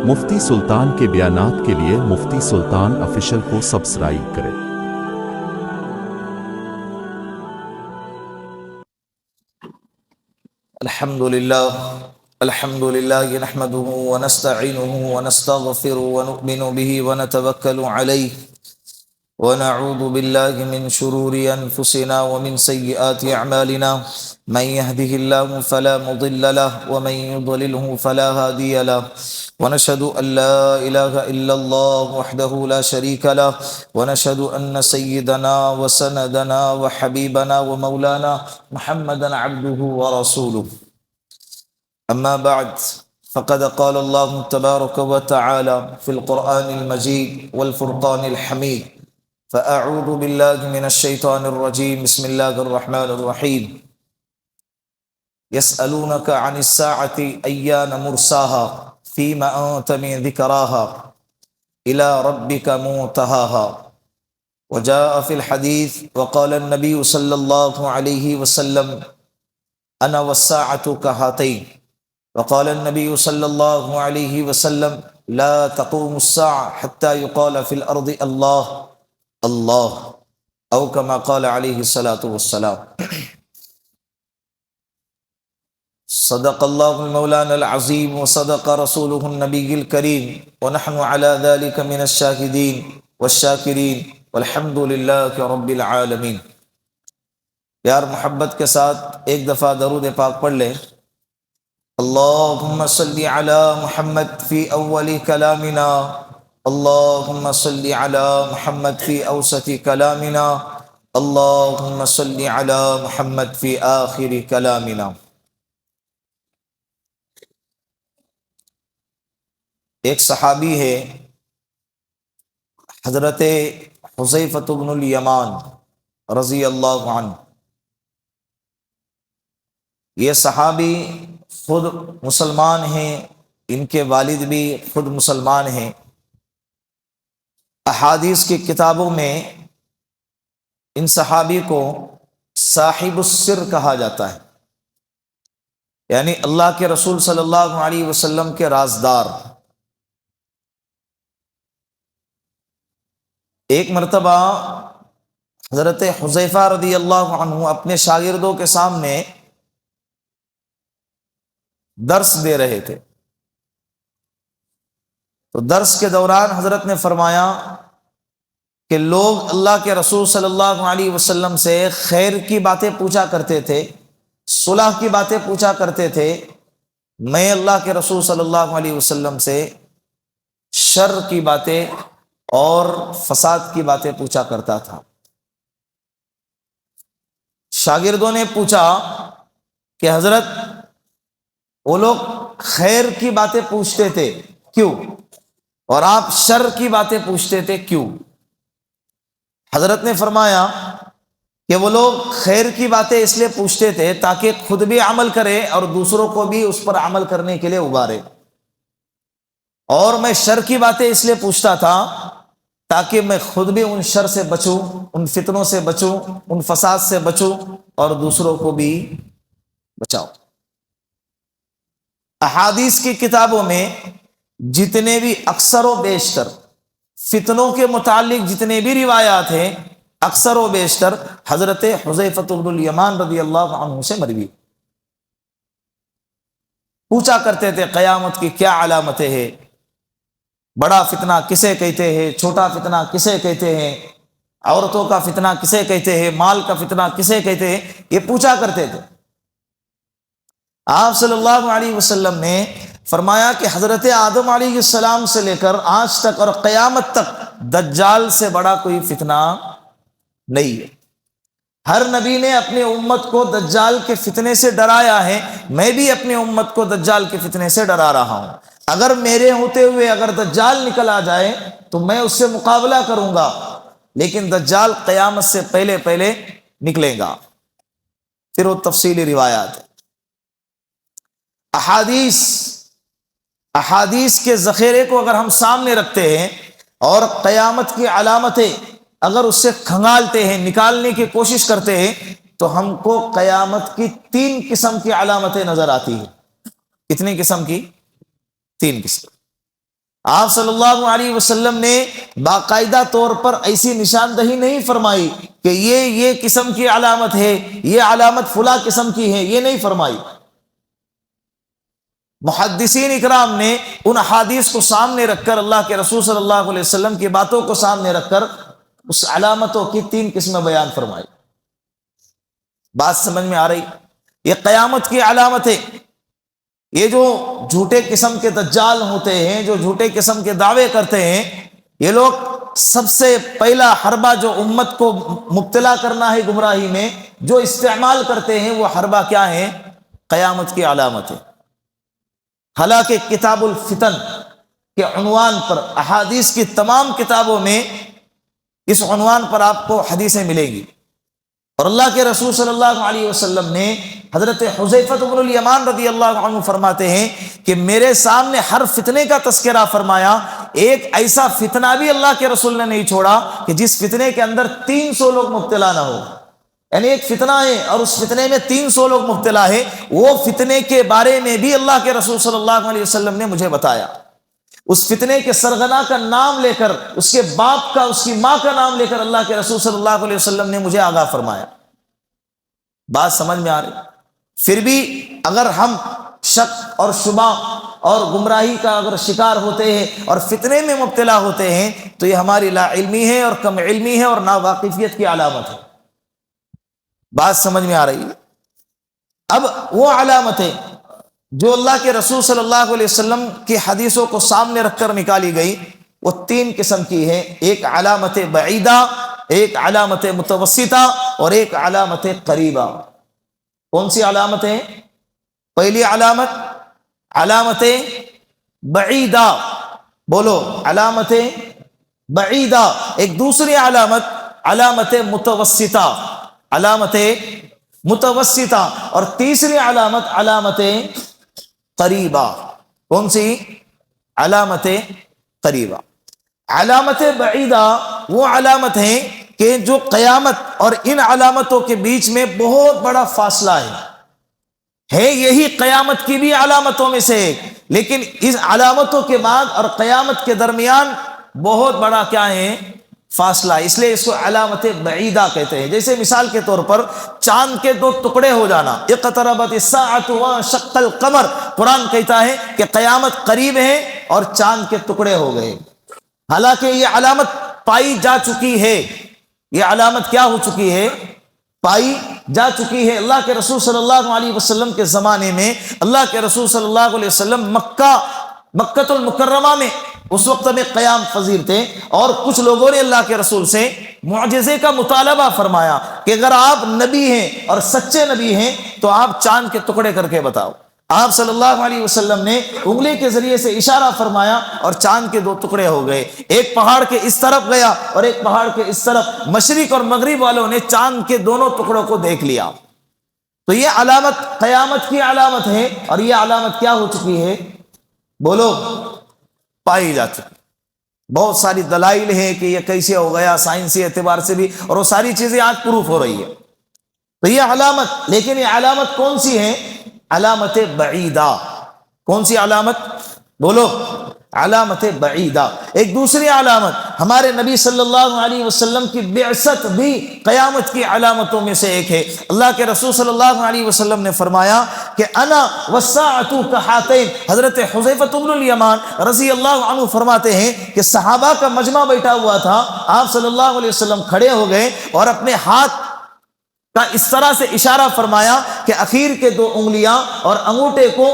مفتی سلطان کے بیانات کے لیے مفتی سلطان آفیشل کو سبسکرائب کریں۔ الحمد لله نحمده ونستعينه ونستغفره ونؤمن به ونتوكل عليه ونعوذ بالله من شرور أنفسنا ومن سيئات أعمالنا من يهده الله فلا مضل له ومن يضلله فلا هادي له ونشهد أن لا إله إلا الله وحده لا شريك له ونشهد أن سيدنا وسندنا وحبيبنا ومولانا محمدا عبده ورسوله أما بعد فقد قال الله تبارك وتعالى في القرآن المجيد والفرقان الحميد فأعوذ بالله من الشيطان الرجيم بسم الله الرحمن الرحيم يسألونك عن الساعة أيان مرساها فيما أنت من ذكراها إلى ربك منتهاها وجاء في الحديث وقال النبي صلى الله عليه وسلم أنا والساعة كهاتين وقال النبي صلى الله عليه وسلم لا تقوم الساعة حتى يقال في الأرض الله الله أو كما قال عليه الصلاة والسلام صدق الله المولانا العظيم وصدق رسوله النبي الكريم ونحن على ذلك من الشاهدين والشاكرين والحمد لله رب العالمين۔ یار محبت کے ساتھ ایک دفعہ درود پاک پڑھ لیں۔ اللهم صل على محمد في أول كلامنا اللهم صل على محمد في أوسط كلامنا اللهم صل على محمد في آخر كلامنا۔ ایک صحابی ہے حضرت حذیفہ بن الیمان رضی اللہ عنہ۔ یہ صحابی خود مسلمان ہیں، ان کے والد بھی خود مسلمان ہیں۔ احادیث کی کتابوں میں ان صحابی کو صاحب السر کہا جاتا ہے، یعنی اللہ کے رسول صلی اللہ علیہ وسلم کے رازدار۔ ایک مرتبہ حضرت حذیفہ رضی اللہ عنہ اپنے شاگردوں کے سامنے درس دے رہے تھے، تو درس کے دوران حضرت نے فرمایا کہ لوگ اللہ کے رسول صلی اللہ علیہ وسلم سے خیر کی باتیں پوچھا کرتے تھے، صلح کی باتیں پوچھا کرتے تھے، میں اللہ کے رسول صلی اللہ علیہ وسلم سے شر کی باتیں اور فساد کی باتیں پوچھا کرتا تھا۔ شاگردوں نے پوچھا کہ حضرت وہ لوگ خیر کی باتیں پوچھتے تھے کیوں، اور آپ شر کی باتیں پوچھتے تھے کیوں؟ حضرت نے فرمایا کہ وہ لوگ خیر کی باتیں اس لیے پوچھتے تھے تاکہ خود بھی عمل کرے اور دوسروں کو بھی اس پر عمل کرنے کے لیے ابھارے، اور میں شر کی باتیں اس لیے پوچھتا تھا تاکہ میں خود بھی ان شر سے بچوں، ان فتنوں سے بچوں، ان فساد سے بچوں اور دوسروں کو بھی بچاؤ۔ احادیث کی کتابوں میں جتنے بھی اکثر و بیشتر فتنوں کے متعلق جتنے بھی روایات ہیں، اکثر و بیشتر حضرت حذیفہ بن الیمان رضی اللہ عنہ سے مروی۔ پوچھا کرتے تھے قیامت کی کیا علامتیں ہیں، بڑا فتنہ کسے کہتے ہیں، چھوٹا فتنہ کسے کہتے ہیں، عورتوں کا فتنہ کسے کہتے ہیں، مال کا فتنہ کسے کہتے ہیں، یہ پوچھا کرتے تھے۔ آپ صلی اللہ علیہ وسلم نے فرمایا کہ حضرت آدم علیہ السلام سے لے کر آج تک اور قیامت تک دجال سے بڑا کوئی فتنہ نہیں ہے۔ ہر نبی نے اپنی امت کو دجال کے فتنے سے ڈرایا ہے، میں بھی اپنی امت کو دجال کے فتنے سے ڈرا رہا ہوں۔ اگر میرے ہوتے ہوئے اگر دجال نکل آ جائے تو میں اس سے مقابلہ کروں گا، لیکن دجال قیامت سے پہلے پہلے نکلے گا۔ پھر وہ تفصیلی روایات ہے۔ احادیث کے ذخیرے کو اگر ہم سامنے رکھتے ہیں اور قیامت کی علامتیں اگر اس سے کھنگالتے ہیں، نکالنے کی کوشش کرتے ہیں، تو ہم کو قیامت کی 3 قسم کی علامتیں نظر آتی ہیں۔ کتنی قسم کی؟ 3 قسم۔ آپ صلی اللہ علیہ وسلم نے باقاعدہ طور پر ایسی نشاندہی نہیں فرمائی کہ یہ قسم کی علامت ہے، یہ علامت فلاں قسم کی ہے، یہ نہیں فرمائی۔ محدثین اکرام نے ان احادیث کو سامنے رکھ کر، اللہ کے رسول صلی اللہ علیہ وسلم کی باتوں کو سامنے رکھ کر اس علامتوں کی 3 قسمیں بیان فرمائی۔ بات سمجھ میں آ رہی؟ یہ قیامت کی علامت ہے۔ یہ جو جھوٹے قسم کے دجال ہوتے ہیں، جو جھوٹے قسم کے دعوے کرتے ہیں، یہ لوگ سب سے پہلا حربہ جو امت کو مبتلا کرنا ہے گمراہی میں، جو استعمال کرتے ہیں، وہ حربہ کیا ہے؟ قیامت کی علامت ہے۔ حالانکہ کتاب الفتن کے عنوان پر احادیث کی تمام کتابوں میں اس عنوان پر آپ کو حدیثیں ملیں گی، اور اللہ کے رسول صلی اللہ علیہ وسلم نے حضرت حذیفہ بن الیمان رضی اللہ عنہ فرماتے ہیں کہ میرے سامنے ہر فتنے کا تذکرہ فرمایا، ایک ایسا فتنہ بھی اللہ کے رسول نے نہیں چھوڑا کہ جس فتنے کے اندر 300 لوگ مبتلا نہ ہو۔ یعنی ایک فتنہ ہے اور اس فتنے میں 300 لوگ مبتلا ہے، وہ فتنے کے بارے میں بھی اللہ کے رسول صلی اللہ علیہ وسلم نے مجھے بتایا۔ اس فتنے کے سرغنا کا نام لے کر، اس کے باپ کا، اس کی ماں کا نام لے کر اللہ کے رسول صلی اللہ علیہ وسلم نے مجھے آگاہ فرمایا۔ بات سمجھ میں آ رہی؟ پھر بھی اگر ہم شک اور شبہ اور گمراہی کا اگر شکار ہوتے ہیں اور فتنے میں مبتلا ہوتے ہیں تو یہ ہماری لا علمی ہے اور کم علمی ہے اور ناواقفیت کی علامت ہے۔ بات سمجھ میں آ رہی ہے؟ اب وہ علامتیں جو اللہ کے رسول صلی اللہ علیہ وسلم کی حدیثوں کو سامنے رکھ کر نکالی گئی، وہ 3 قسم کی ہیں۔ ایک علامت بعیدہ، ایک علامت متوسطہ اور ایک علامت قریبہ۔ کون سی علامتیں؟ پہلی علامت علامت بعیدہ، بولو علامت بعیدہ۔ ایک دوسری علامت علامت متوسطہ، علامت متوسطہ، اور تیسری علامت علامت قریبہ۔ کون سی؟ علامت قریبہ۔ علامت بعیدہ وہ علامت ہیں کہ جو قیامت اور ان علامتوں کے بیچ میں بہت بڑا فاصلہ ہے یہی قیامت کی بھی علامتوں میں سے ایک، لیکن اس علامتوں کے بعد اور قیامت کے درمیان بہت بڑا کیا ہے؟ فاصلہ، اس لیے اس کو علامت بعیدہ کہتے ہیں۔ جیسے مثال کے طور پر چاند کے 2 ٹکڑے ہو جانا، اقتربت الساعۃ وانشق القمر، قرآن کہتا ہے کہ قیامت قریب ہے اور چاند کے ٹکڑے ہو گئے۔ حالانکہ یہ علامت پائی جا چکی ہے، یہ علامت کیا ہو چکی ہے؟ پائی جا چکی ہے۔ اللہ کے رسول صلی اللہ علیہ وسلم کے زمانے میں اللہ کے رسول صلی اللہ علیہ وسلم مکہ المکرمہ میں اس وقت میں قیام پذیر تھے، اور کچھ لوگوں نے اللہ کے رسول سے معجزے کا مطالبہ فرمایا کہ اگر آپ نبی ہیں اور سچے نبی ہیں تو آپ چاند کے ٹکڑے کر کے بتاؤ۔ آپ صلی اللہ علیہ وسلم نے انگلی کے ذریعے سے اشارہ فرمایا اور چاند کے 2 ٹکڑے ہو گئے، ایک پہاڑ کے اس طرف گیا اور ایک پہاڑ کے اس طرف۔ مشرق اور مغرب والوں نے چاند کے دونوں ٹکڑوں کو دیکھ لیا۔ تو یہ علامت قیامت کی علامت ہے، اور یہ علامت کیا ہو چکی ہے؟ بولو، پائی جا چکی۔ بہت ساری دلائل ہیں کہ یہ کیسے ہو گیا، سائنسی اعتبار سے بھی، اور وہ ساری چیزیں آج پروف ہو رہی ہے۔ تو یہ علامت، لیکن یہ علامت کون سی ہے؟ علامت بعیدہ۔ کون سی علامت؟ بولو، علامت بعیدہ۔ ایک دوسری علامت، ہمارے نبی صلی اللہ علیہ وسلم کی بعثت بھی قیامت کی علامتوں میں سے ایک ہے۔ اللہ کے رسول صلی اللہ علیہ وسلم نے فرمایا کہ انا والساعۃ کہاتین۔ حضرت حذیفہ بن الیمان رضی اللہ عنہ فرماتے ہیں کہ صحابہ کا مجمع بیٹھا ہوا تھا، آپ صلی اللہ علیہ وسلم کھڑے ہو گئے اور اپنے ہاتھ کا اس طرح سے اشارہ فرمایا کہ اخیر کے 2 انگلیاں اور انگوٹھے کو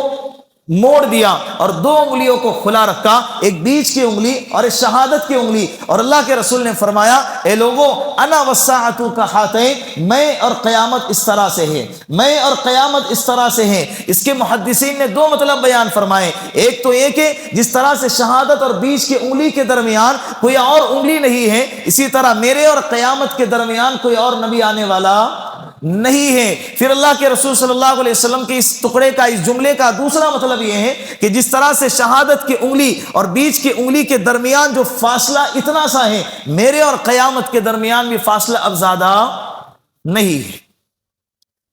موڑ دیا اور 2 انگلیوں کو کھلا رکھا، ایک بیچ کی انگلی اور ایک شہادت کی انگلی، اور اللہ کے رسول نے فرمایا اے لوگوں، انا والساعۃ کہاتین، میں اور قیامت اس طرح سے ہے، میں اور قیامت اس طرح سے ہے۔ اس کے محدثین نے 2 مطلب بیان فرمائے۔ ایک تو یہ کہ جس طرح سے شہادت اور بیچ کی انگلی کے درمیان کوئی اور انگلی نہیں ہے، اسی طرح میرے اور قیامت کے درمیان کوئی اور نبی آنے والا نہیں ہے۔ پھر اللہ کے رسول صلی اللہ علیہ وسلم کے اس ٹکڑے کا، اس جملے کا دوسرا مطلب یہ ہے کہ جس طرح سے شہادت کی انگلی اور بیچ کی انگلی کے درمیان جو فاصلہ اتنا سا ہے، میرے اور قیامت کے درمیان بھی فاصلہ اب زیادہ نہیں ہے۔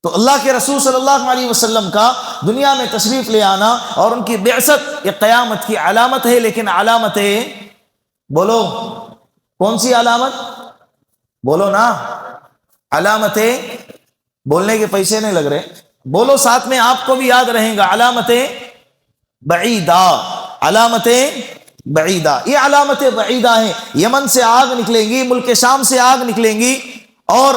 تو اللہ کے رسول صلی اللہ علیہ وسلم کا دنیا میں تشریف لے آنا اور ان کی بعثت یہ قیامت کی علامت ہے. لیکن علامت بولو کون سی علامت؟ بولو نا. علامت بولنے کے پیسے نہیں لگ رہے، بولو ساتھ میں، آپ کو بھی یاد رہیں گا. علامت بعیدہ، علامت بعیدہ. یہ علامت بعیدہ ہیں. یمن سے آگ نکلیں گی، ملک شام سے آگ نکلیں گی، اور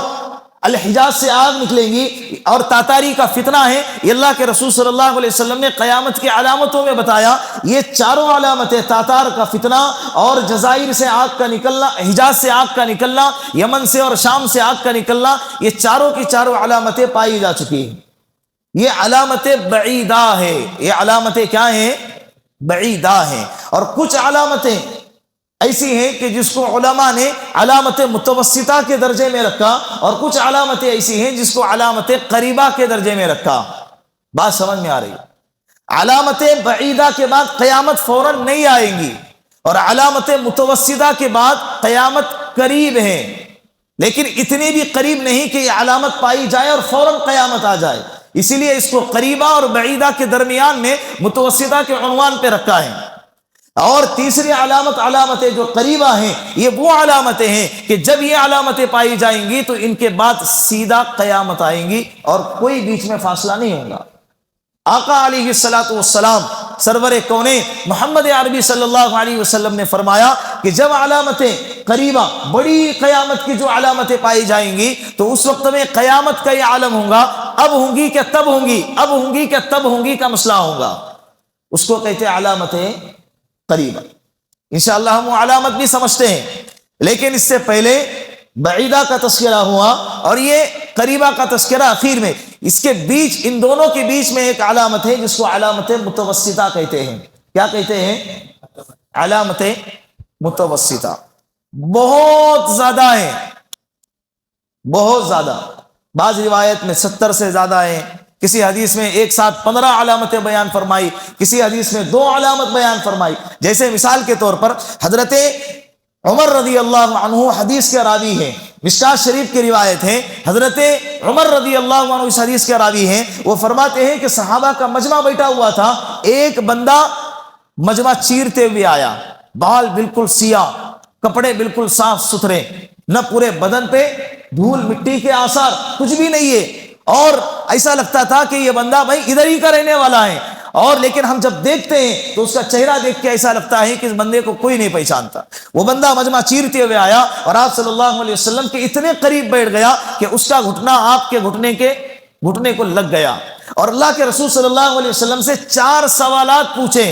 الحجاز سے آگ نکلیں گی، اور تاتاری کا فتنہ ہے. یہ اللہ کے رسول صلی اللہ علیہ وسلم نے قیامت کی علامتوں میں بتایا. یہ چاروں علامتیں، تاتار کا فتنہ اور جزائر سے آگ کا نکلنا، حجاز سے آگ کا نکلنا، یمن سے اور شام سے آگ کا نکلنا، یہ چاروں کی چاروں علامتیں پائی جا چکی ہیں. یہ علامت بعیدہ ہے. یہ علامتیں کیا ہیں؟ بعیدہ ہیں. اور کچھ علامتیں ایسی ہیں کہ جس کو علماء نے علامت متوسطہ کے درجے میں رکھا، اور کچھ علامتیں ایسی ہیں جس کو علامت قریبہ کے درجے میں رکھا. بات سمجھ میں آ رہی ہے؟ علامت بعیدہ کے بعد قیامت فوراً نہیں آئیں گی، اور علامت متوسطہ کے بعد قیامت قریب ہے، لیکن اتنی بھی قریب نہیں کہ یہ علامت پائی جائے اور فوراً قیامت آ جائے. اسی لیے اس کو قریبہ اور بعیدہ کے درمیان میں متوسطہ کے عنوان پہ رکھا ہے. اور تیسری علامت، علامتیں جو قریبہ ہیں، یہ وہ علامتیں ہیں کہ جب یہ علامتیں پائی جائیں گی تو ان کے بعد سیدھا قیامت آئیں گی، اور کوئی بیچ میں فاصلہ نہیں ہوگا. آقا علیہ الصلوۃ والسلام سرور کونین محمد عربی صلی اللہ علیہ وسلم نے فرمایا کہ جب علامتیں قریبہ، بڑی قیامت کی جو علامتیں پائی جائیں گی، تو اس وقت میں قیامت کا یہ عالم ہوگا. اب ہوں گی کہ تب ہوں گی، اب ہوں گی کہ تب ہوں گی کا مسئلہ ہوگا. اس کو کہتے ہیں علامتیں قریبہ. انشاءاللہ ہم وہ علامت بھی سمجھتے ہیں، لیکن اس سے پہلے بعیدہ کا تذکرہ ہوا اور یہ قریبہ کا تذکرہ اخیر میں. اس کے بیچ، ان دونوں کے بیچ میں ایک علامت ہے جس کو علامت متوسطہ کہتے ہیں. کیا کہتے ہیں؟ علامت متوسطہ. بہت زیادہ ہیں، بہت زیادہ. بعض روایت میں 70 سے زیادہ ہیں، کسی حدیث میں ایک ساتھ 15 علامتیں بیان فرمائی، کسی حدیث میں 2 علامت بیان فرمائی. جیسے مثال کے طور پر حضرت عمر رضی اللہ عنہ حدیث کے راوی ہیں، مشکات شریف کی روایت ہے. حضرت عمر رضی اللہ عنہ اس حدیث کے راوی ہیں. وہ فرماتے ہیں کہ صحابہ کا مجمع بیٹھا ہوا تھا، ایک بندہ مجمع چیرتے ہوئے آیا، بال بالکل سیاہ، کپڑے بالکل صاف ستھرے، نہ پورے بدن پہ دھول مٹی کے آثار، کچھ بھی نہیں ہے. اور ایسا لگتا تھا کہ یہ بندہ بھائی ادھر ہی کا رہنے والا ہے. اور لیکن ہم جب دیکھتے ہیں تو اس کا چہرہ دیکھ کے ایسا لگتا ہے کہ اس بندے کو کوئی نہیں پہچانتا. وہ بندہ مجمع چیرتے ہوئے آیا اور آپ صلی اللہ علیہ وسلم کے اتنے قریب بیٹھ گیا کہ اس کا گھٹنا آپ کے گھٹنے کو لگ گیا. اور اللہ کے رسول صلی اللہ علیہ وسلم سے 4 سوالات پوچھے.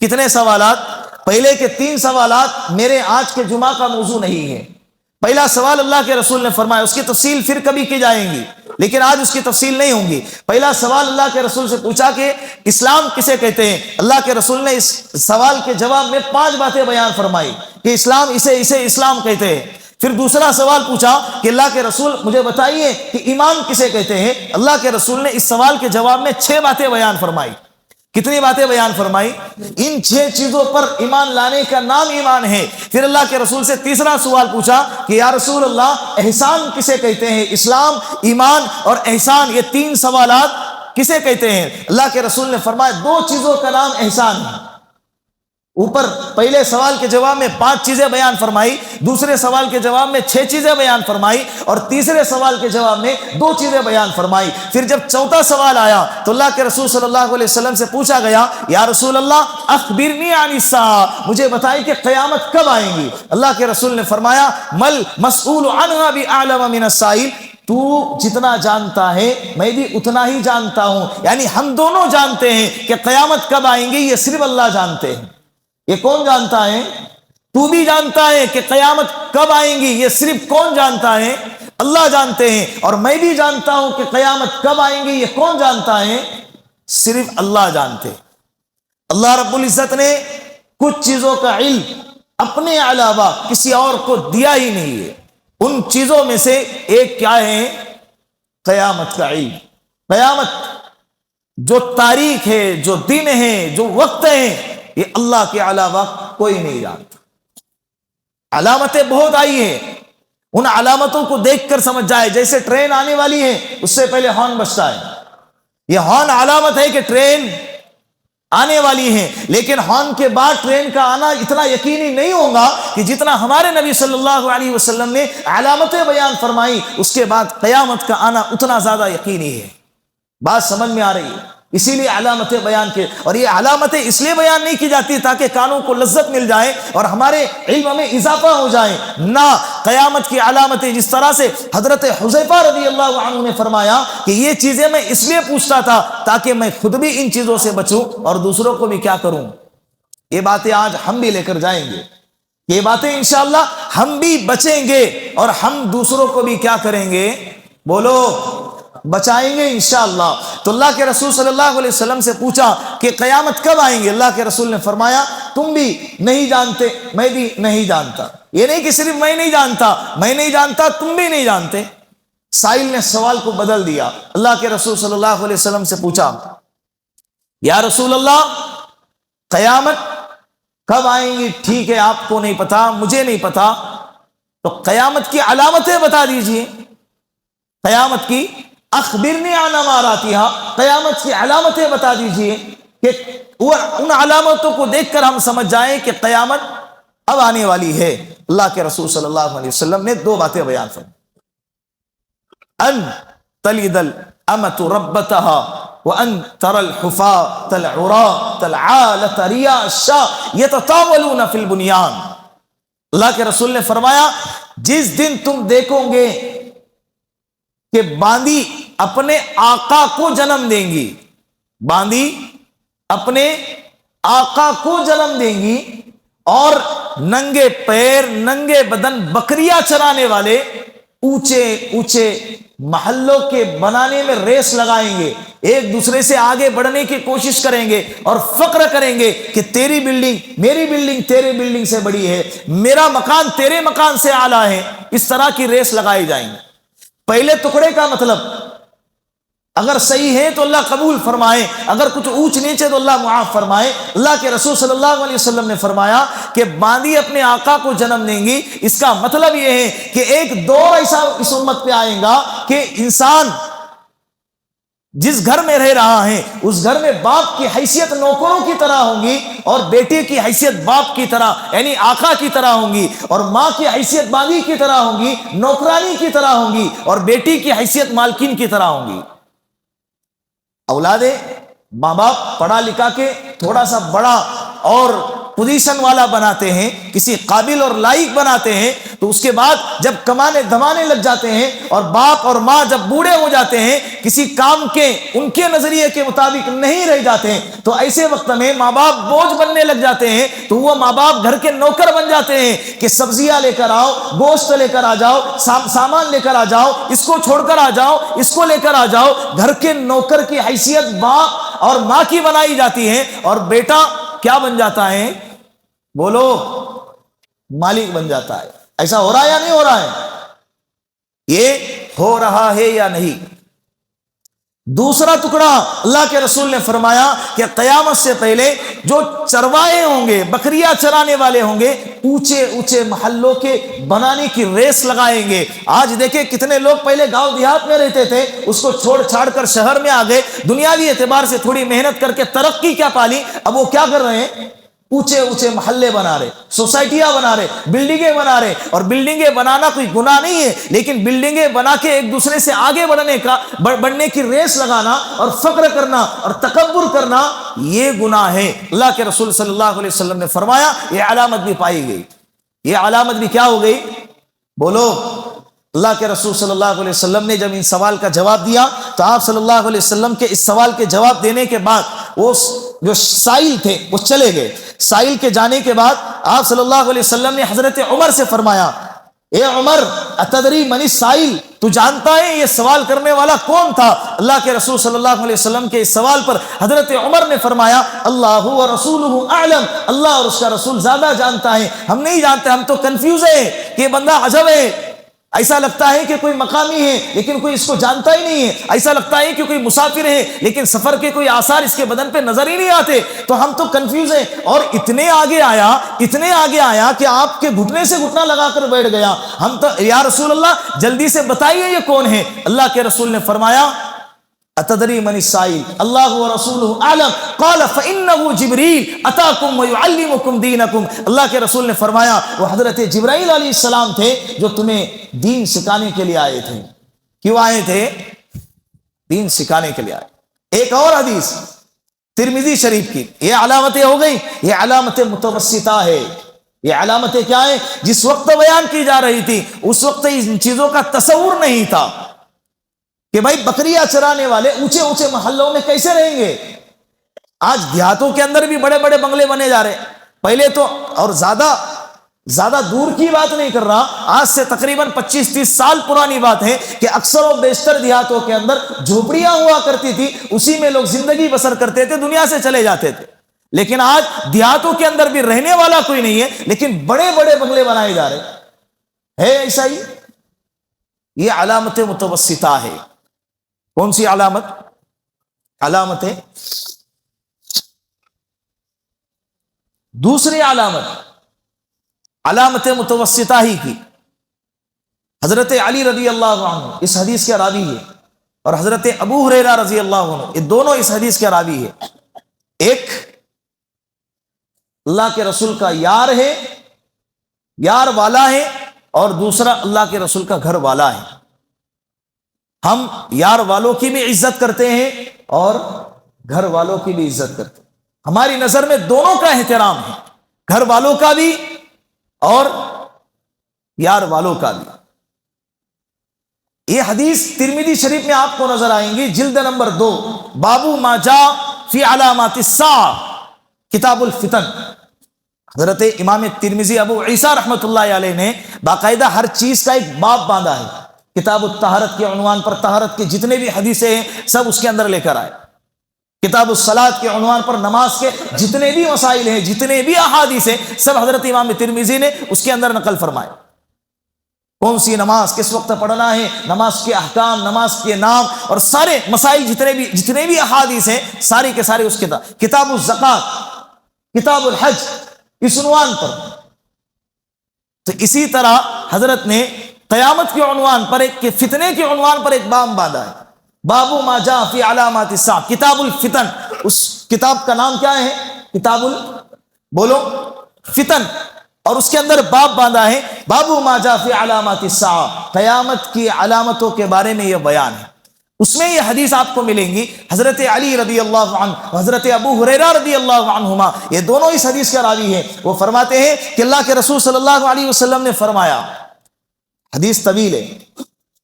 کتنے سوالات؟ پہلے کے 3 سوالات میرے آج کے جمعہ کا موضوع نہیں ہے. پہلا سوال اللہ کے رسول نے فرمایا، اس کی تفصیل پھر کبھی کی جائیں گی، لیکن آج اس کی تفصیل نہیں ہوں گی. پہلا سوال اللہ کے رسول سے پوچھا کہ اسلام کسے کہتے ہیں. اللہ کے رسول نے اس سوال کے جواب میں 5 باتیں بیان فرمائی کہ اسلام اسے اسلام کہتے ہیں. پھر دوسرا سوال پوچھا کہ اللہ کے رسول مجھے بتائیے کہ ایمان کسے کہتے ہیں. اللہ کے رسول نے اس سوال کے جواب میں 6 باتیں بیان فرمائی. کتنی باتیں بیان فرمائی؟ ان 6 چیزوں پر ایمان لانے کا نام ایمان ہے. پھر اللہ کے رسول سے تیسرا سوال پوچھا کہ یا رسول اللہ احسان کسے کہتے ہیں. اسلام، ایمان اور احسان، یہ 3 سوالات کسے کہتے ہیں. اللہ کے رسول نے فرمایا 2 چیزوں کا نام احسان ہے. اوپر پہلے سوال کے جواب میں 5 چیزیں بیان فرمائی، دوسرے سوال کے جواب میں 6 چیزیں بیان فرمائی، اور تیسرے سوال کے جواب میں 2 چیزیں بیان فرمائی. پھر جب چوتھا سوال آیا تو اللہ کے رسول صلی اللہ علیہ وسلم سے پوچھا گیا یا رسول اللہ اخبرنی عن الساعہ، مجھے بتائیں کہ قیامت کب آئیں گی. اللہ کے رسول نے فرمایا مل مسئول عنہا بعلم من السائل، تو جتنا جانتا ہے میں بھی اتنا ہی جانتا ہوں. یعنی ہم دونوں جانتے ہیں کہ قیامت کب آئیں گی، یہ صرف اللہ جانتے ہیں. یہ کون جانتا ہے؟ تو بھی جانتا ہے کہ قیامت کب آئیں گی، یہ صرف کون جانتا ہے؟ اللہ جانتے ہیں. اور میں بھی جانتا ہوں کہ قیامت کب آئیں گی، یہ کون جانتا ہے؟ صرف اللہ جانتے. اللہ رب العزت نے کچھ چیزوں کا علم اپنے علاوہ کسی اور کو دیا ہی نہیں ہے. ان چیزوں میں سے ایک کیا ہے؟ قیامت کا علم. قیامت جو تاریخ ہے، جو دن ہے، جو وقت ہے، یہ اللہ کے علاوہ کوئی نہیں جانتا. علامتیں بہت آئی ہیں، ان علامتوں کو دیکھ کر سمجھ جائے. جیسے ٹرین آنے والی ہے اس سے پہلے ہارن بجتا ہے. یہ ہارن علامت ہے کہ ٹرین آنے والی ہے، لیکن ہارن کے بعد ٹرین کا آنا اتنا یقینی نہیں ہوگا کہ جتنا ہمارے نبی صلی اللہ علیہ وسلم نے علامتیں بیان فرمائی، اس کے بعد قیامت کا آنا اتنا زیادہ یقینی ہے. بات سمجھ میں آ رہی ہے؟ اسی لیے علامتیں بیان کی، اور یہ علامتیں اس لیے بیان نہیں کی جاتی تاکہ کانوں کو لذت مل جائے اور ہمارے علم میں اضافہ ہو جائے. نہ، قیامت کی علامتیں جس طرح سے حضرت حذیفہ رضی اللہ عنہ نے فرمایا کہ یہ چیزیں میں اس لیے پوچھتا تھا تاکہ میں خود بھی ان چیزوں سے بچوں اور دوسروں کو بھی کیا کروں. یہ باتیں آج ہم بھی لے کر جائیں گے، یہ باتیں انشاءاللہ ہم بھی بچیں گے اور ہم دوسروں کو بھی کیا کریں گے؟ بولو، بچائیں گے انشاءاللہ. تو اللہ کے رسول صلی اللہ علیہ وسلم سے پوچھا کہ قیامت کب آئیں گے؟ اللہ کے رسول نے فرمایا تم بھی نہیں جانتے، میں بھی نہیں جانتا. یہ نہیں کہ صرف میں نہیں جانتا تم بھی نہیں جانتے. سائل نے سوال کو بدل دیا. اللہ کے رسول صلی اللہ علیہ وسلم سے پوچھا یا رسول اللہ قیامت کب آئیں گی؟ ٹھیک ہے، آپ کو نہیں پتا، مجھے نہیں پتا، تو قیامت کی علامتیں بتا دیجئے. قیامت کی اخبرنی عن اماراتھا، قیامت کی علامتیں بتا دیجئے کہ ان علامتوں کو دیکھ کر ہم سمجھ جائیں کہ قیامت اب آنے والی ہے. اللہ کے رسول صلی اللہ علیہ وسلم نے دو باتیں بیان فرمائیں: ان تلد الامۃ ربتها وان ترى الحفاة العراة العالة رياء الشاة يتطاولون في البنيان. اللہ کے رسول نے فرمایا جس دن تم دیکھو گے کہ باندی اپنے آقا کو جنم دیں گی، باندی اپنے آقا کو جنم دیں گی، اور ننگے پیر ننگے بدن بکریاں چرانے والے اونچے اونچے محلوں کے بنانے میں ریس لگائیں گے، ایک دوسرے سے آگے بڑھنے کی کوشش کریں گے اور فخر کریں گے کہ تیری بلڈنگ میری بلڈنگ تیرے بلڈنگ سے بڑی ہے، میرا مکان تیرے مکان سے اعلیٰ ہے. اس طرح کی ریس لگائی جائیں گے. پہلے ٹکڑے کا مطلب اگر صحیح ہے تو اللہ قبول فرمائے، اگر کچھ اونچ نیچے تو اللہ معاف فرمائے. اللہ کے رسول صلی اللہ علیہ وسلم نے فرمایا کہ باندی اپنے آقا کو جنم دیں گی. اس کا مطلب یہ ہے کہ ایک دور ایسا اس امت پہ آئے گا کہ انسان جس گھر میں رہ رہا ہے اس گھر میں باپ کی حیثیت نوکروں کی طرح ہوں گی اور بیٹے کی حیثیت باپ کی طرح یعنی آقا کی طرح ہوں گی، اور ماں کی حیثیت باندی کی طرح ہوں گی، نوکرانی کی طرح ہوں گی، اور بیٹی کی حیثیت مالکین کی طرح ہوں گی. اولادیں ماں باپ پڑھا لکھا کے تھوڑا سا بڑا اور پوزیشن والا بناتے ہیں، کسی قابل اور لائق بناتے ہیں، تو اس کے بعد جب کمانے دھمانے لگ جاتے ہیں اور باپ اور ماں جب بوڑھے ہو جاتے ہیں، کسی کام کے ان کے نظریے کے مطابق نہیں رہ جاتے ہیں، تو ایسے وقت میں ماں باپ بوجھ بننے لگ جاتے ہیں. تو وہ ماں باپ گھر کے نوکر بن جاتے ہیں کہ سبزیاں لے کر آؤ، گوشت لے کر آ جاؤ، سامان لے کر آ جاؤ، اس کو چھوڑ کر آ جاؤ، اس کو لے کر آ جاؤ. گھر کے نوکر کی حیثیت باپ اور ماں کی بنائی جاتی ہے، اور بیٹا کیا بن جاتا ہے؟ بولو، مالک بن جاتا ہے. ایسا ہو رہا ہے یا نہیں ہو رہا ہے؟ یہ ہو رہا ہے یا نہیں؟ دوسرا ٹکڑا اللہ کے رسول نے فرمایا کہ قیامت سے پہلے جو چروائے ہوں گے، بکریاں چرانے والے ہوں گے، اونچے اونچے محلوں کے بنانے کی ریس لگائیں گے. آج دیکھیں کتنے لوگ پہلے گاؤں دیہات میں رہتے تھے، اس کو چھوڑ چھاڑ کر شہر میں آ گئے، دنیاوی اعتبار سے تھوڑی محنت کر کے ترقی کیا پالی، اب وہ کیا کر رہے ہیں؟ اونچے اونچے محلے بنا رہے، سوسائٹیاں بنا رہے، بلڈنگیں بنا رہے. اور بلڈنگیں بنانا کوئی گناہ نہیں ہے، لیکن بلڈنگیں بنا کے ایک دوسرے سے آگے بڑھنے کی ریس لگانا اور فخر کرنا اور تکبر کرنا یہ گناہ ہے. اللہ کے رسول صلی اللہ علیہ وسلم نے فرمایا یہ علامت بھی پائی گئی. یہ علامت بھی کیا ہو گئی؟ بولو. اللہ کے رسول صلی اللہ علیہ وسلم نے جب ان سوال کا جواب دیا تو آپ صلی اللہ علیہ وسلم کے اس سوال کے جواب دینے کے بعد وہ جو سائل تھے وہ چلے گئے. سائل کے جانے کے بعد آپ صلی اللہ علیہ وسلم نے حضرت عمر سے فرمایا اے عمر اتدری من السائل، تو جانتا ہے یہ سوال کرنے والا کون تھا؟ اللہ کے رسول صلی اللہ علیہ وسلم کے اس سوال پر حضرت عمر نے فرمایا اللہ و رسولہ اعلم، اللہ اور اس کا رسول زیادہ جانتا ہے، ہم نہیں جانتے، ہم تو کنفیوز ہیں کہ یہ بندہ عجب ہے. ایسا لگتا ہے کہ کوئی مقامی ہے لیکن کوئی اس کو جانتا ہی نہیں ہے، ایسا لگتا ہے کہ کوئی مسافر ہے لیکن سفر کے کوئی آثار اس کے بدن پہ نظر ہی نہیں آتے، تو ہم تو کنفیوز ہیں۔ اور اتنے آگے آیا کہ آپ کے گھٹنے سے گھٹنا لگا کر بیٹھ گیا۔ ہم تو یا رسول اللہ جلدی سے بتائیے یہ کون ہے؟ اللہ کے رسول نے فرمایا اتدری من السائل اللہ ورسولہ اعلم قال فانه جبریل اتاکم ویعلمکم دینکم۔ اللہ کے رسول نے فرمایا وہ حضرت جبرائیل علیہ السلام تھے جو تمہیں دین سکھانے کے لیے آئے تھے۔ کیوں آئے تھے؟ دین سکھانے کے لیے آئے۔ ایک اور حدیث ترمذی شریف کی، یہ علامتیں ہو گئی، یہ علامت متوسطہ ہے۔ یہ علامتیں کیا ہیں؟ جس وقت بیان کی جا رہی تھی اس وقت ان چیزوں کا تصور نہیں تھا کہ بھائی بکریاں چرانے والے اونچے اونچے محلوں میں کیسے رہیں گے۔ آج دیہاتوں کے اندر بھی بڑے بڑے بنگلے بنے جا رہے، پہلے تو، اور زیادہ دور کی بات نہیں کر رہا، آج سے تقریباً 25-30 سال پرانی بات ہے کہ اکثر و بیشتر دیہاتوں کے اندر جھوپڑیاں ہوا کرتی تھی، اسی میں لوگ زندگی بسر کرتے تھے، دنیا سے چلے جاتے تھے۔ لیکن آج دیہاتوں کے اندر بھی رہنے والا کوئی نہیں ہے، لیکن بڑے بڑے بنگلے بنائے جا رہے ہے ایسا ہی۔ یہ علامت متوسطہ ہے۔ کون سی علامت؟ علامت ہے دوسری علامت متوسطہ ہی کی۔ حضرت علی رضی اللہ عنہ اس حدیث کے راوی ہے، اور حضرت ابو ہریرہ رضی اللہ عنہ، یہ دونوں اس حدیث کے راوی ہے۔ ایک اللہ کے رسول کا یار ہے، یار والا ہے، اور دوسرا اللہ کے رسول کا گھر والا ہے۔ ہم یار والوں کی بھی عزت کرتے ہیں اور گھر والوں کی بھی عزت کرتے ہیں۔ ہماری نظر میں دونوں کا احترام ہے، گھر والوں کا بھی اور یار والوں کا بھی۔ یہ حدیث ترمذی شریف میں آپ کو نظر آئیں گی، جلد نمبر 2، بابو ما جاء فی علامات الساعہ، کتاب الفتن۔ حضرت امام ترمذی ابو عیسیٰ رحمۃ اللہ علیہ نے باقاعدہ ہر چیز کا ایک باب باندھا ہے۔ کتاب الطہارت کے عنوان پر طہارت کے جتنے بھی حدیثیں ہیں سب اس کے اندر لے کر آئے۔ کتاب الصلاۃ کے عنوان پر نماز کے جتنے بھی مسائل ہیں، جتنے بھی احادیث ہیں، سب حضرت امام ترمذی نے اس کے اندر نقل فرمائے۔ کون سی نماز کس وقت پڑھنا ہے، نماز کے احکام، نماز کے نام، اور سارے مسائل جتنے بھی احادیث ہیں ساری کے سارے اس کتاب الزکات، کتاب الحج، اس عنوان پر۔ تو اسی طرح حضرت نے قیامت کے عنوان پر، ایک فتنے کے عنوان پر ایک باب باندھا ہے، بابو ما جاء فی علامات الساعہ، کتاب الفتن۔ اس کتاب کا نام کیا ہے؟ کتاب بولو فتن، اور اس کے اندر باب باندھا ہے بابو ما جاء فی علامات الساعہ، قیامت کی علامتوں کے بارے میں یہ بیان ہے۔ اس میں یہ حدیث آپ کو ملیں گی، حضرت علی رضی اللہ عنہ، حضرت ابو ہریرہ رضی اللہ عنہما، یہ دونوں اس حدیث کے راوی ہیں۔ وہ فرماتے ہیں کہ اللہ کے رسول صلی اللہ علیہ وسلم نے فرمایا، حدیث طویل ہے،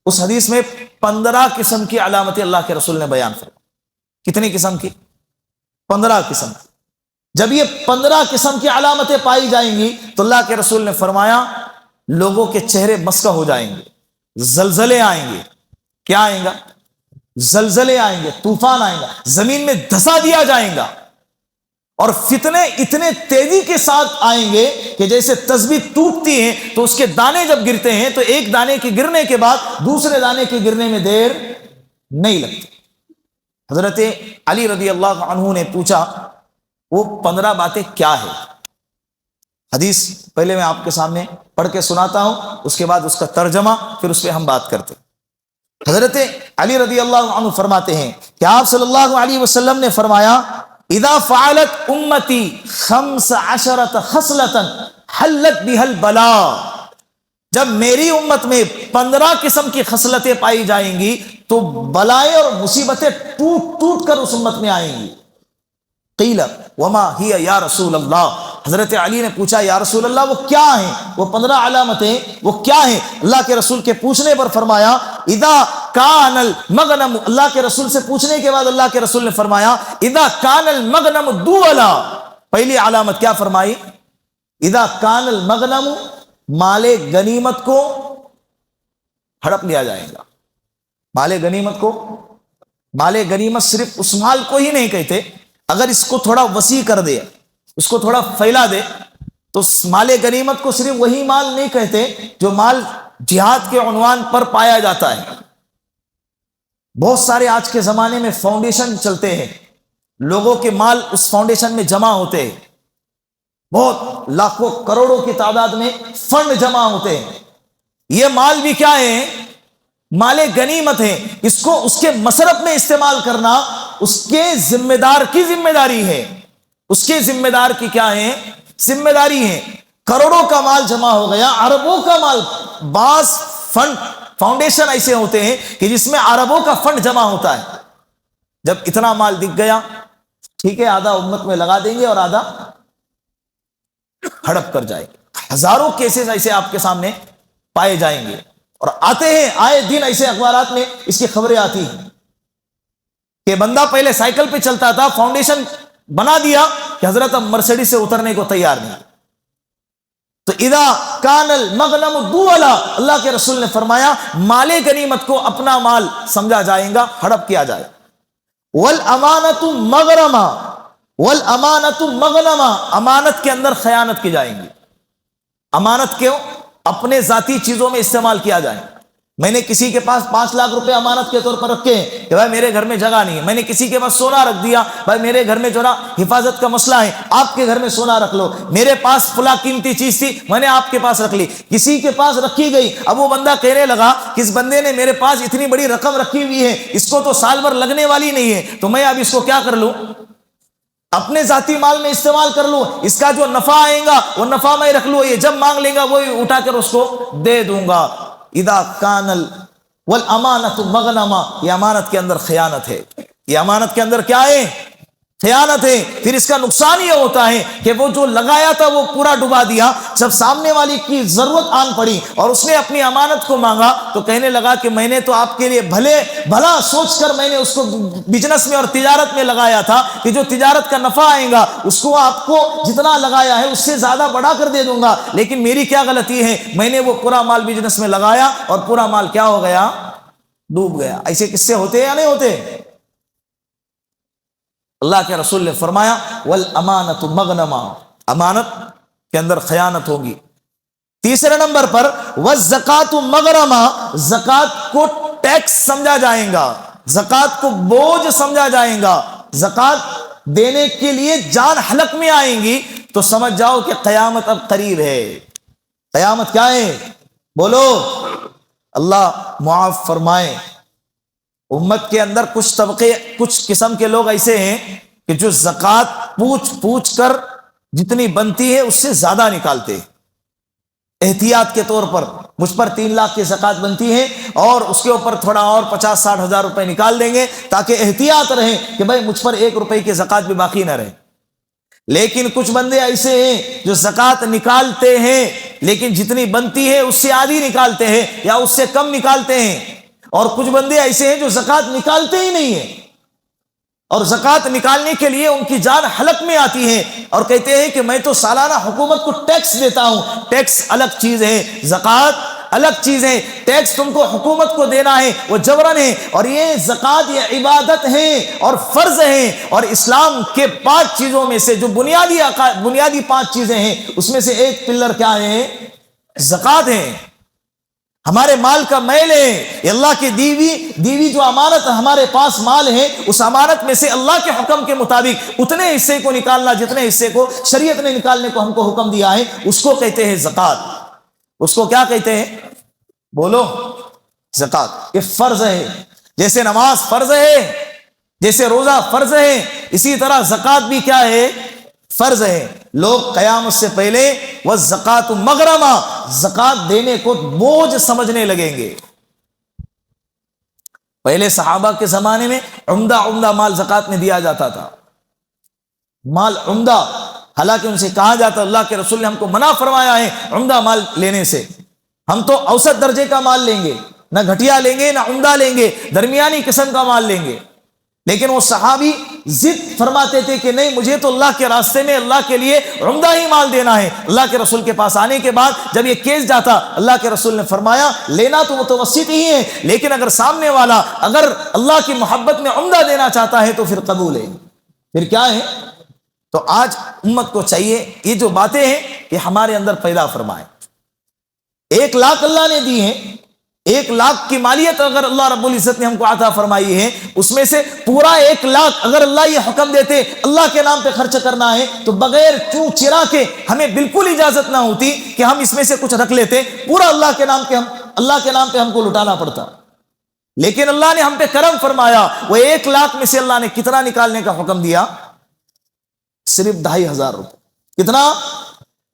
اس حدیث میں 15 قسم کی علامتیں اللہ کے رسول نے بیان فرمائی۔ کتنی قسم کی؟ 15 قسم۔ جب یہ 15 قسم کی علامتیں پائی جائیں گی تو اللہ کے رسول نے فرمایا لوگوں کے چہرے مسکہ ہو جائیں گے، زلزلے آئیں گے۔ کیا آئیں گا؟ زلزلے آئیں گے، طوفان آئیں گا، زمین میں دھسا دیا جائیں گا، اور فتنے اتنے تیزی کے ساتھ آئیں گے کہ جیسے تسبیح ٹوٹتی ہیں تو اس کے دانے جب گرتے ہیں تو ایک دانے کے گرنے کے بعد دوسرے دانے کے گرنے میں دیر نہیں لگتی۔ حضرت علی رضی اللہ عنہ نے پوچھا وہ 15 باتیں کیا ہے؟ حدیث پہلے میں آپ کے سامنے پڑھ کے سناتا ہوں، اس کے بعد اس کا ترجمہ، پھر اس پہ ہم بات کرتے ہیں۔ حضرت علی رضی اللہ عنہ فرماتے ہیں کہ آپ صلی اللہ علیہ وسلم نے فرمایا اذا فعلت امتی 15 خصلة حلت بها البلاء، جب میری امت میں 15 قسم کی خصلتیں پائی جائیں گی تو بلائیں اور مصیبتیں ٹوٹ ٹوٹ کر اس امت میں آئیں گی۔ قیل وما ہی یا رسول اللہ، حضرت علی نے پوچھا یا رسول اللہ وہ کیا ہیں، وہ 15 علامتیں وہ کیا ہیں؟ اللہ کے رسول کے پوچھنے پر فرمایا اذا کان المغنم، اللہ کے رسول سے پوچھنے کے بعد اللہ کے رسول نے فرمایا اذا کان المغنم دولا، پہلی علامت کیا فرمائی؟ اذا کان المغنم، مال غنیمت کو ہڑپ لیا جائے گا۔ مال غنیمت کو، مال غنیمت صرف اس مال کو ہی نہیں کہتے، اگر اس کو تھوڑا وسیع کر دے، اس کو تھوڑا پھیلا دے تو مال غنیمت کو صرف وہی مال نہیں کہتے جو مال جہاد کے عنوان پر پایا جاتا ہے۔ بہت سارے آج کے زمانے میں فاؤنڈیشن چلتے ہیں، لوگوں کے مال اس فاؤنڈیشن میں جمع ہوتے ہیں، بہت لاکھوں کروڑوں کی تعداد میں فنڈ جمع ہوتے ہیں۔ یہ مال بھی کیا ہے؟ مال غنیمت ہے۔ اس کو اس کے مصرف میں استعمال کرنا اس کے ذمہ دار کی ذمہ داری ہے، اس کے ذمہ دار کی کیا ہے؟ ذمہ داری ہے۔ کروڑوں کا مال جمع ہو گیا، اربوں کا مال، بعض فنڈ فاؤنڈیشن ایسے ہوتے ہیں کہ جس میں اربوں کا فنڈ جمع ہوتا ہے۔ جب اتنا مال دکھ گیا، ٹھیک ہے، آدھا امت میں لگا دیں گے اور آدھا ہڑپ کر جائیں گے۔ ہزاروں کیسز ایسے آپ کے سامنے پائے جائیں گے، اور آتے ہیں آئے دن ایسے اخبارات میں اس کی خبریں آتی ہیں کہ بندہ پہلے سائیکل پہ چلتا تھا، فاؤنڈیشن بنا دیا کہ حضرت اب مرسیڈیز سے اترنے کو تیار نہیں۔ تو اذا کان المغنم دولا، اللہ کے رسول نے فرمایا مال غنیمت کو اپنا مال سمجھا جائے گا، ہڑپ کیا جائے۔ والامانۃ مغرما، والامانۃ مغنما، امانت کے اندر خیانت کی جائیں گی۔ امانت کیوں؟ اپنے ذاتی چیزوں میں استعمال کیا جائے۔ میں نے کسی کے پاس 5 لاکھ روپے امانت کے طور پر رکھے ہیں کہ بھائی میرے گھر میں جگہ نہیں ہے، میں نے کسی کے پاس سونا رکھ دیا، بھائی میرے گھر میں جو نا حفاظت کا مسئلہ ہے، آپ کے گھر میں سونا رکھ لو، میرے پاس فلاں قیمتی چیز تھی میں نے آپ کے پاس رکھ لی، کسی کے پاس رکھی گئی۔ اب وہ بندہ کہنے لگا کہ اس بندے نے میرے پاس اتنی بڑی رقم رکھی ہوئی ہے، اس کو تو سال بھر لگنے والی نہیں ہے، تو میں اب اس کو کیا کر لوں؟ اپنے ذاتی مال میں استعمال کر لوں، اس کا جو نفع آئے گا وہ نفع میں رکھ لوں، یہ جب مانگ لے گا وہ اٹھا کر اس کو دے دوں گا۔ اذا کان والامانۃ مغنما، یہ امانت کے اندر خیانت ہے۔ یہ امانت کے اندر کیا ہے؟ خیانت ہے۔ پھر اس کا نقصان یہ ہوتا ہے کہ وہ جو لگایا تھا وہ پورا ڈبا دیا، جب سامنے والی کی ضرورت آن پڑی اور اس نے اپنی امانت کو مانگا تو کہنے لگا کہ میں نے تو آپ کے لیے بھلا سوچ کر میں نے اس کو بزنس میں اور تجارت میں لگایا تھا کہ جو تجارت کا نفع آئے گا اس کو آپ کو جتنا لگایا ہے اس سے زیادہ بڑھا کر دے دوں گا، لیکن میری کیا غلطی ہے؟ میں نے وہ پورا مال بزنس میں لگایا اور پورا مال کیا ہو گیا؟ ڈوب گیا۔ ایسے قصے ہوتے یا نہیں ہوتے؟ اللہ کے رسول نے فرمایا والامانۃ مغنما، امانت کے اندر خیانت ہوگی۔ تیسرے نمبر پر والزکات مغرما، زکات کو ٹیکس سمجھا جائے گا، زکات کو بوجھ سمجھا جائے گا، زکات دینے کے لیے جان حلق میں آئیں گی تو سمجھ جاؤ کہ قیامت اب قریب ہے۔ قیامت کیا ہے؟ بولو، اللہ معاف فرمائے۔ امت کے اندر کچھ طبقے، کچھ قسم کے لوگ ایسے ہیں کہ جو زکوٰۃ پوچھ کر جتنی بنتی ہے اس سے زیادہ نکالتے ہیں۔ احتیاط کے طور پر مجھ پر 3 لاکھ کی زکوٰۃ بنتی ہے اور اس کے اوپر تھوڑا اور 50-60 ہزار روپے نکال دیں گے تاکہ احتیاط رہے کہ بھائی مجھ پر 1 روپے کی زکوٰۃ بھی باقی نہ رہے۔ لیکن کچھ بندے ایسے ہیں جو زکوٰۃ نکالتے ہیں لیکن جتنی بنتی ہے اس سے آدھی نکالتے ہیں یا اس سے کم نکالتے ہیں، اور کچھ بندے ایسے ہیں جو زکوٰۃ نکالتے ہی نہیں ہیں، اور زکوٰۃ نکالنے کے لیے ان کی جان حلق میں آتی ہے اور کہتے ہیں کہ میں تو سالانہ حکومت کو ٹیکس دیتا ہوں۔ ٹیکس الگ چیز ہے، زکوٰۃ الگ چیز ہے۔ ٹیکس تم کو حکومت کو دینا ہے، وہ جبرن ہے، اور یہ زکوٰۃ یہ عبادت ہے اور فرض ہے، اور اسلام کے 5 چیزوں میں سے جو بنیادی 5 چیزیں ہیں اس میں سے ایک پلر کیا ہے؟ زکوٰۃ ہے۔ ہمارے مال کا میل ہے، یہ اللہ کی دیوی جو امانت ہمارے پاس مال ہے، اس امانت میں سے اللہ کے حکم کے مطابق اتنے حصے کو نکالنا جتنے حصے کو شریعت نے نکالنے کو ہم کو حکم دیا ہے، اس کو کہتے ہیں زکوٰۃ۔ اس کو کیا کہتے ہیں؟ بولو، زکوٰۃ۔ یہ فرض ہے، جیسے نماز فرض ہے، جیسے روزہ فرض ہے، اسی طرح زکوٰۃ بھی کیا ہے؟ فرض ہے۔ لوگ قیامت سے پہلے والزکات مغرما، زکات دینے کو بوجھ سمجھنے لگیں گے۔ پہلے صحابہ کے زمانے میں عمدہ مال زکات میں دیا جاتا تھا، مال عمدہ، حالانکہ ان سے کہا جاتا اللہ کے رسول نے ہم کو منع فرمایا ہے عمدہ مال لینے سے، ہم تو اوسط درجے کا مال لیں گے، نہ گھٹیا لیں گے نہ عمدہ لیں گے، درمیانی قسم کا مال لیں گے۔ لیکن وہ صحابی ضد فرماتے تھے کہ نہیں، مجھے تو اللہ کے راستے میں اللہ کے لیے عمدہ ہی مال دینا ہے۔ اللہ کے رسول کے پاس آنے کے بعد جب یہ کیس جاتا، اللہ کے رسول نے فرمایا لینا تو متوسط ہی ہے، لیکن اگر سامنے والا اگر اللہ کی محبت میں عمدہ دینا چاہتا ہے تو پھر قبول ہے۔ پھر کیا ہے؟ تو آج امت کو چاہیے یہ جو باتیں ہیں یہ ہمارے اندر پیدا فرمائے۔ 1,00,000 اللہ نے دی ہیں، 1,00,000 کی مالیت اگر اللہ رب العزت نے ہم کو عطا فرمائی ہے، اس میں سے پورا 1,00,000 اگر اللہ یہ حکم دیتے اللہ کے نام پہ خرچ کرنا ہے تو بغیر چوں چرا کے ہمیں بالکل اجازت نہ ہوتی کہ ہم اس میں سے کچھ رکھ لیتے، پورا اللہ کے نام پہ ہم کو لٹانا پڑتا۔ لیکن اللہ نے ہم پہ کرم فرمایا، وہ 1,00,000 میں سے اللہ نے کتنا نکالنے کا حکم دیا؟ صرف 2,500 روپے۔ کتنا؟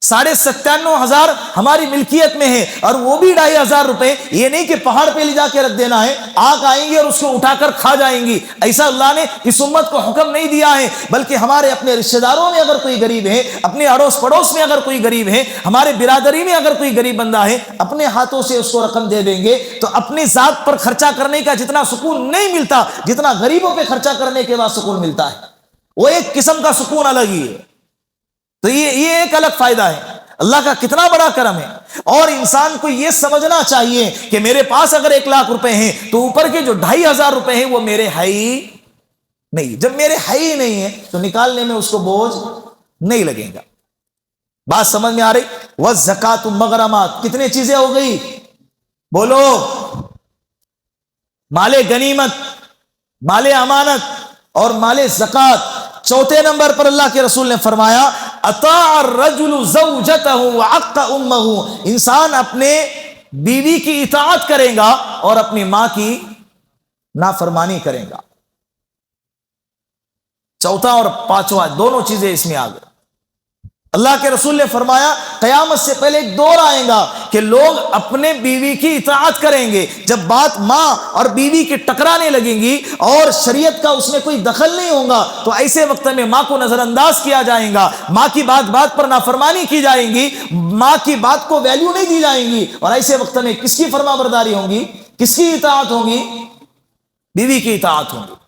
97,500 ہماری ملکیت میں ہے، اور وہ بھی 2,500 روپے۔ یہ نہیں کہ پہاڑ پہ لے جا کے رکھ دینا ہے، آگ آئیں گے اور اس کو اٹھا کر کھا جائیں گی، ایسا اللہ نے اس امت کو حکم نہیں دیا ہے، بلکہ ہمارے اپنے رشتہ داروں میں اگر کوئی غریب ہے، اپنے اڑوس پڑوس میں اگر کوئی غریب ہے، ہمارے برادری میں اگر کوئی غریب بندہ ہے، اپنے ہاتھوں سے اس کو رقم دے دیں گے تو اپنی ذات پر خرچہ کرنے کا جتنا سکون نہیں ملتا، جتنا غریبوں پہ خرچہ کرنے کے بعد سکون ملتا ہے، وہ ایک قسم کا سکون الگ ہی ہے۔ تو یہ ایک الگ فائدہ ہے، اللہ کا کتنا بڑا کرم ہے۔ اور انسان کو یہ سمجھنا چاہیے کہ میرے پاس اگر 1,00,000 روپے ہیں تو اوپر کے جو 2,500 روپے ہیں وہ میرے ہے ہی نہیں۔ جب میرے ہے ہی نہیں ہے تو نکالنے میں اس کو بوجھ نہیں لگے گا۔ بات سمجھ میں آ رہی؟ وَالزَّكَاةُ مَغْرَمَاتُ، کتنے چیزیں ہو گئی؟ بولو، مال غنیمت، مال امانت اور مال زکات۔ چوتھے نمبر پر اللہ کے رسول نے فرمایا اطاع الرجل زوجته وعق امه، انسان اپنے بیوی کی اطاعت کرے گا اور اپنی ماں کی نافرمانی کرے گا۔ چوتھا اور پانچواں دونوں چیزیں اس میں آ گئی۔ اللہ کے رسول نے فرمایا قیامت سے پہلے ایک دور آئے گا کہ لوگ اپنے بیوی کی اطاعت کریں گے، جب بات ماں اور بیوی کی ٹکرانے لگیں گی اور شریعت کا اس میں کوئی دخل نہیں ہوگا تو ایسے وقت میں ماں کو نظر انداز کیا جائے گا، ماں کی بات پر نافرمانی کی جائے گی، ماں کی بات کو ویلیو نہیں دی جائے گی، اور ایسے وقت میں کس کی فرما برداری ہوگی؟ کس کی اطاعت ہوگی؟ بیوی کی اطاعت ہوگی۔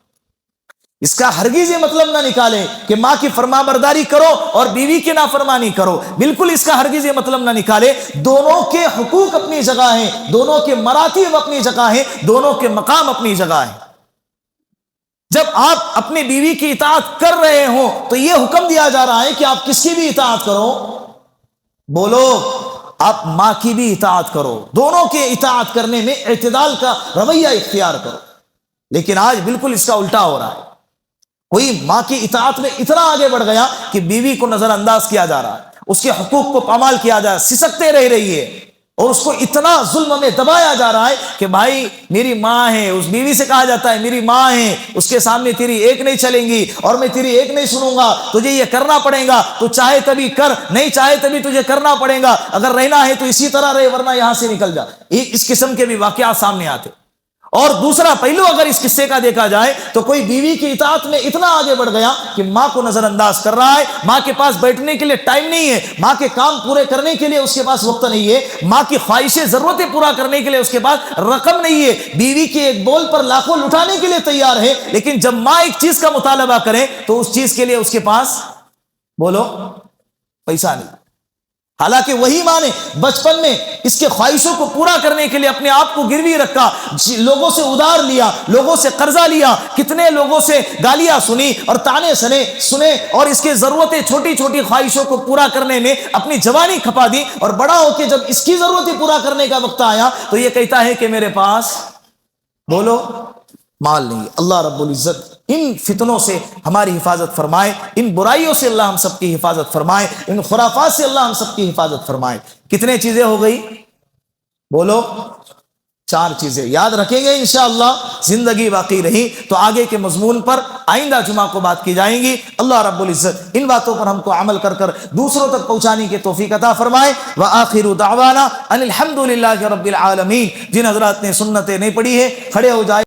اس کا ہرگز یہ مطلب نہ نکالے کہ ماں کی فرما برداری کرو اور بیوی کی نافرمانی کرو، بالکل اس کا ہرگز یہ مطلب نہ نکالے۔ دونوں کے حقوق اپنی جگہ ہیں، دونوں کے مراتب اپنی جگہ ہیں، دونوں کے مقام اپنی جگہ ہیں۔ جب آپ اپنے بیوی کی اطاعت کر رہے ہوں تو یہ حکم دیا جا رہا ہے کہ آپ کس کی بھی اطاعت کرو؟ بولو، آپ ماں کی بھی اطاعت کرو، دونوں کے اطاعت کرنے میں اعتدال کا رویہ اختیار کرو۔ لیکن آج بالکل اس کا الٹا ہو رہا ہے، کوئی ماں کی اطاعت میں اتنا آگے بڑھ گیا کہ بیوی کو نظر انداز کیا جا رہا ہے، اس کے حقوق کو پامال کیا جا رہا ہے، سسکتے رہ رہی ہے، اور اس کو اتنا ظلم میں دبایا جا رہا ہے کہ بھائی میری ماں ہے، اس بیوی سے کہا جاتا ہے میری ماں ہے، اس کے سامنے تیری ایک نہیں چلیں گی اور میں تیری ایک نہیں سنوں گا، تجھے یہ کرنا پڑے گا، تو چاہے تبھی کر، نہیں چاہے تبھی تجھے کرنا پڑے گا، اگر رہنا ہے تو اسی طرح رہے ورنہ یہاں سے نکل جا۔ اس قسم کے بھی واقعات سامنے آتے۔ اور دوسرا پہلو اگر اس قصے کا دیکھا جائے تو کوئی بیوی کی اطاعت میں اتنا آگے بڑھ گیا کہ ماں کو نظر انداز کر رہا ہے، ماں کے پاس بیٹھنے کے لیے ٹائم نہیں ہے، ماں کے کام پورے کرنے کے لیے اس کے پاس وقت نہیں ہے، ماں کی خواہشیں ضرورتیں پورا کرنے کے لیے اس کے پاس رقم نہیں ہے، بیوی کے ایک بول پر لاکھوں لٹانے کے لیے تیار ہے، لیکن جب ماں ایک چیز کا مطالبہ کرے تو اس چیز کے لیے اس کے پاس بولو پیسہ نہیں۔ حالانکہ وہی ماں نے بچپن میں اس کے خواہشوں کو پورا کرنے کے لیے اپنے آپ کو گروی رکھا، لوگوں سے ادھار لیا، لوگوں سے قرضہ لیا، کتنے لوگوں سے گالیاں سنی اور تانے سنے اور اس کے ضرورتیں چھوٹی چھوٹی خواہشوں کو پورا کرنے میں اپنی جوانی کھپا دی، اور بڑا ہو کے جب اس کی ضرورتیں پورا کرنے کا وقت آیا تو یہ کہتا ہے کہ میرے پاس بولو مال نہیں۔ اللہ رب العزت ان فتنوں سے ہماری حفاظت فرمائے، ان برائیوں سے اللہ ہم سب کی حفاظت فرمائے، ان خرافات سے اللہ ہم سب کی حفاظت فرمائے۔ کتنے چیزیں ہو گئی؟ بولو 4 چیزیں یاد رکھیں گے انشاءاللہ، زندگی باقی رہی تو آگے کے مضمون پر آئندہ جمعہ کو بات کی جائیں گی۔ اللہ رب العزت ان باتوں پر ہم کو عمل کر دوسروں تک پہنچانے کی توفیق عطا فرمائے۔ وآخر دعوانا ان الحمدللہ رب العالمین۔ جن حضرات نے سنتیں نہیں پڑھی ہے کھڑے ہو جائے۔